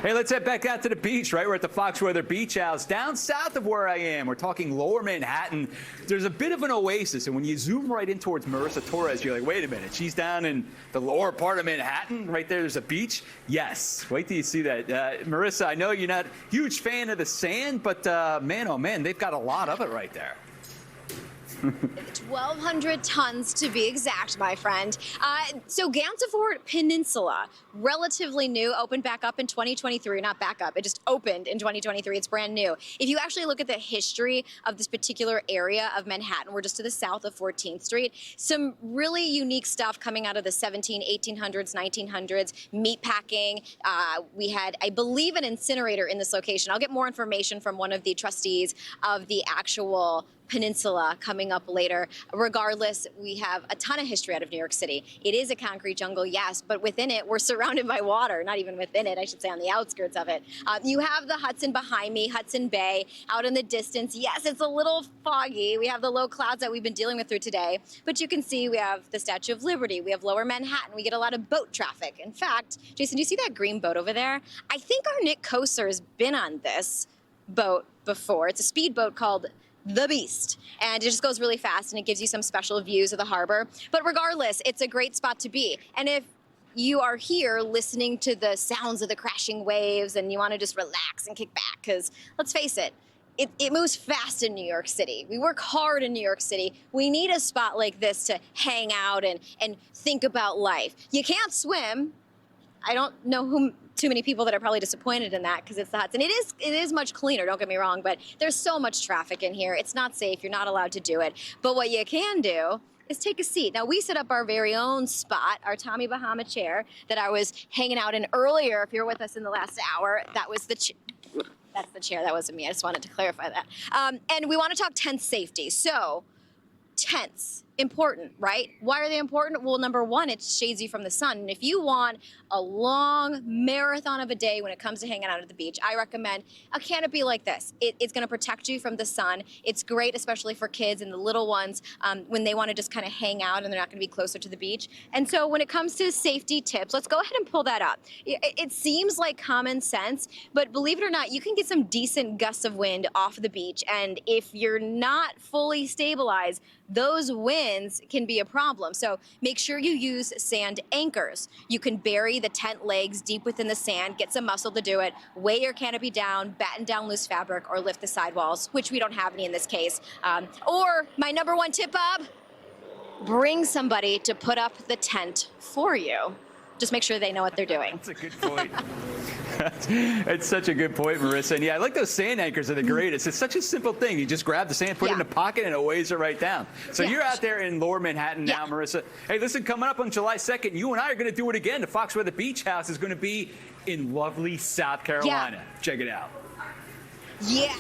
Hey, let's head back out to the beach, right? We're at the Foxweather Beach House down south of where I am. We're talking lower Manhattan. There's a bit of an oasis, and when you zoom right in towards Marissa Torres, you're like, wait a minute, she's down in the lower part of Manhattan? Right there's a beach? Yes. Wait till you see that. Marissa, I know you're not a huge fan of the sand, but man, oh man, they've got a lot of it right there. 1,200 tons to be exact, my friend. So Gansevoort Peninsula, relatively new, opened back up in 2023. Not back up, it just opened in 2023. It's brand new. If you actually look at the history of this particular area of Manhattan, we're just to the south of 14th Street. Some really unique stuff coming out of the 1800s, 1900s, meat packing. We had, I believe, an incinerator in this location. I'll get more information from one of the trustees of the actual peninsula coming up later. Regardless, we have a ton of history out of New York City. It is a concrete jungle, yes, but within it, we're surrounded by water. Not even within it, I should say, on the outskirts of it. You have the Hudson behind me, Hudson Bay, out in the distance. Yes, it's a little foggy. We have the low clouds that we've been dealing with through today, but you can see we have the Statue of Liberty. We have lower Manhattan. We get a lot of boat traffic. In fact, Jason, do you see that green boat over there? I think our Nick Koser has been on this boat before. It's a speedboat called The Beast, and it just goes really fast and it gives you some special views of the harbor. But regardless, it's a great spot to be. And if you are here listening to the sounds of the crashing waves and you want to just relax and kick back, because let's face it, it moves fast in New York City. We work hard in New York City. We need a spot like this to hang out and think about life. You can't swim. I don't know too many people that are probably disappointed in that because it's the Hudson. It is much cleaner, don't get me wrong, but there's so much traffic in here. It's not safe. You're not allowed to do it. But what you can do is take a seat. Now, we set up our very own spot, our Tommy Bahama chair that I was hanging out in earlier. If you're with us in the last hour, that was that's the chair. That wasn't me. I just wanted to clarify that. And we want to talk tent safety. So, tents, important, right? Why are they important? Well, number one, it shades you from the sun. And if you want a long marathon of a day when it comes to hanging out at the beach, I recommend a canopy like this. It's going to protect you from the sun. It's great, especially for kids and the little ones when they want to just kind of hang out and they're not going to be closer to the beach. And so when it comes to safety tips, let's go ahead and pull that up. It seems like common sense, but believe it or not, you can get some decent gusts of wind off the beach. And if you're not fully stabilized, those winds can be a problem. So make sure you use sand anchors. You can bury the tent legs deep within the sand, get some muscle to do it, weigh your canopy down, batten down loose fabric, or lift the sidewalls, which we don't have any in this case. Or my number one tip, Bob, bring somebody to put up the tent for you. Just make sure they know what they're doing. That's a good point. It's such a good point, Marissa. And yeah, I like those sand anchors. They're the greatest. It's such a simple thing. You just grab the sand, put it in a pocket, and it weighs it right down. So you're out there in lower Manhattan now, Marissa. Hey, listen, coming up on July 2nd, you and I are going to do it again. The Foxweather Beach House is going to be in lovely South Carolina. Check it out. Yeah.